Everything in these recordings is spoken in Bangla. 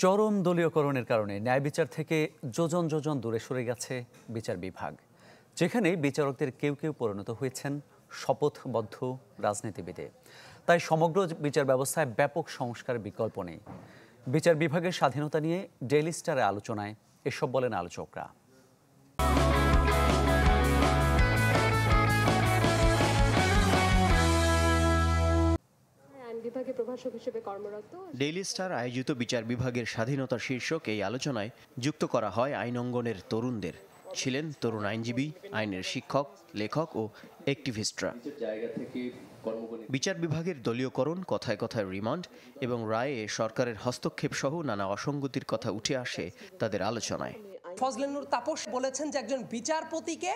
চরম দলীয়করণের কারণে ন্যায় বিচার থেকে যোজন যোজন দূরে সরে গেছে বিচার বিভাগ, যেখানে বিচারকদের কেউ কেউ পরিণত হয়েছেন শপথবদ্ধ রাজনীতিবিদে। তাই সমগ্র বিচার ব্যবস্থায় ব্যাপক সংস্কারের বিকল্প নেই। বিচার বিভাগের স্বাধীনতা নিয়ে ডেইলি স্টারের আলোচনায় এসব বলেন আলোচকরা। ডেইলি স্টার আয়োজিত বিচার বিভাগের স্বাধীনতা শীর্ষক এই আলোচনায় যুক্ত করা হয় আইন অঙ্গনের তরুণদের। ছিলেন তরুণ আইনজীবী, আইনের শিক্ষক, লেখক ও অ্যাক্টিভিস্টরা। বিচার বিভাগের দলীয়করণ, কথায় কথায় রিমান্ড এবং রায়ে সরকারের হস্তক্ষেপ সহ নানা অসঙ্গতির কথা উঠে আসে তাদের আলোচনায়। ফজলে নূর তাপস বলেছেন যে একজন বিচারপতিকে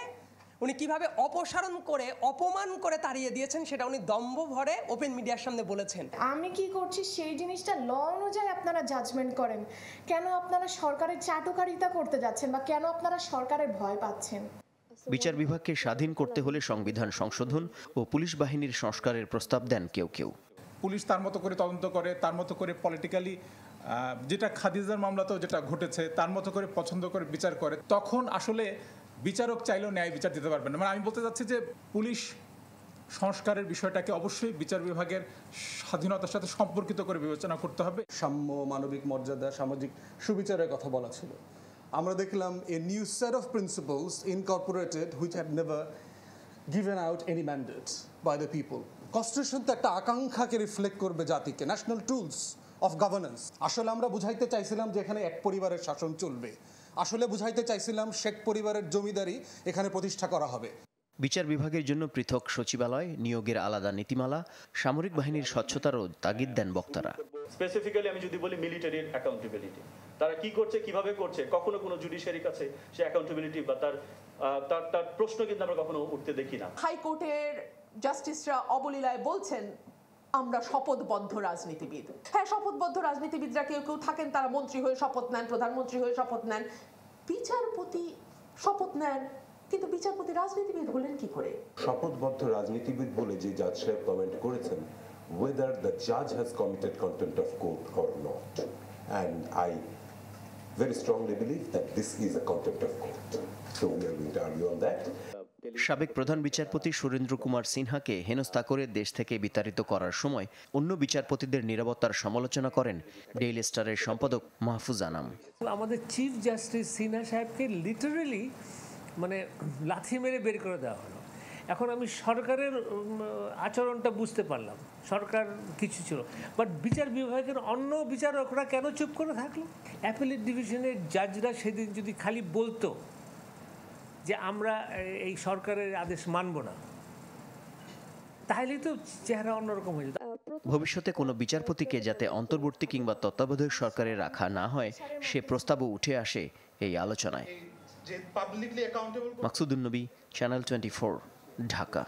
উনি কিভাবে অপসারণ করে অপমান করে তাড়িয়ে দিয়েছেন সেটা উনি দম্ভ ভরে ওপেন মিডিয়ার সামনে বলেছেন। আমি কি করছি সেই জিনিসটা ল অনুযায়ী আপনারা জাজমেন্ট করেন, কেন আপনারা সরকারের চাটুকারিতা করতে যাচ্ছেন বা কেন আপনারা সরকারের ভয় পাচ্ছেন? বিচার বিভাগকে স্বাধীন করতে হলে সংবিধান সংশোধন ও পুলিশ বাহিনীর সংস্কারের প্রস্তাব দেন কেউ কেউ। পুলিশ তার মতো করে তদন্ত করে, তার মতো করে পলিটিক্যালি যেটা খাদিজার মামলাতেও যেটা ঘটেছে তার মতো করে পছন্দ করে বিচার করে, তখন আসলে বিচারক চাইলেও ন্যায় বিচার দিতে পারবেন না। মানে আমি বলতে চাচ্ছি যে পুলিশ সংস্কারের বিষয়টাকে অবশ্যই বিচার বিভাগের স্বাধীনতার সাথে সম্পর্কিত করে বিবেচনা করতে হবে। সাম্য, মানবিক মর্যাদা, সামাজিক সুবিচারের কথা বলা ছিল। আমরা দেখলাম a new set of principles incorporated which had never given out any mandate by the people. Constitution তো একটা আকাঙ্ক্ষাকে রিফ্লেক্ট করবে জাতিকে, ন্যাশনাল টুলস অফ গভর্নেন্স। আসলে আমরা বুঝাইতে চাইছিলাম যে এখানে এক পরিবারের শাসন চলবে, আসলে বুঝাইতে চাইছিলাম শেখ পরিবারের জমিদারি এখানে প্রতিষ্ঠা করা হবে। বিচার বিভাগের জন্য পৃথক সচিবালয়, নিয়োগের আলাদা নীতিমালা, সামরিক বাহিনীর স্বচ্ছতারও তাগিদ দেন বক্তারা। স্পেসিফিক্যালি আমি যদি বলি মিলিটারির অ্যাকাউন্টেবিলিটি, তারা কি করছে, কিভাবে করছে, কখনো কোনো জুডিশিয়ারির কাছে সে অ্যাকাউন্টেবিলিটি বা তার প্রশ্ন কিন্তু আমরা কখনো উঠতে দেখি না। হাইকোর্টের জাস্টিসরা অবলীলায় বলছেন আমরা শপথবদ্ধ রাজনীতিবিদ। হ্যাঁ, শপথবদ্ধ রাজনীতিবিদরা কেউ কেউ থাকেন, তারা মন্ত্রী হয়ে শপথ নেন, প্রধানমন্ত্রী হয়ে শপথ নেন, বিচারপতি শপথ নেন, কিন্তু বিচারপতি রাজনীতিবিদ হলেন কি করে? শপথবদ্ধ রাজনীতিবিদ বলে যে জাজ সাহেব কমেন্ট করেছেন, whether the judge has committed contempt of court or not, and I very strongly believe that this is a contempt of court, so we are going to argue on that. সাবেক প্রধান বিচারপতি সুরেন্দ্র কুমার সিনহাকে হেনস্থা করে দেশ থেকে বিতাড়িত করার সময় অন্য বিচারপতিদের নিরাপত্তার সমালোচনা করেন ডেইলি স্টারের সম্পাদক মাহফুজ আনাম। আমাদের চিফ জাস্টিস সিনহা সাহেবকে লিটারেলি লাথি মেরে বের করে দেওয়া হলো। এখন আমি সরকারের আচরণটা বুঝতে পারলাম, সরকার কিছু ছিল, বাট বিচার বিভাগের অন্য বিচারকরা কেন চুপ করে থাকলো? অ্যাপিলেট ডিভিশনের জাজরা সেদিন যদি খালি বলতো যে আমরা এই সরকারের আদেশ মানব না, তাহলেই তো চেহারা অন্যরকম হয়ে যেত। ভবিষ্যতে কোনো বিচারপতিকে যাতে অন্তর্বর্তী কিংবা তত্ত্বাবধায়ক সরকারে রাখা না হয় সে প্রস্তাবও উঠে আসে এই আলোচনায়। মাকসুদুন নবী, চ্যানেল 24, ঢাকা।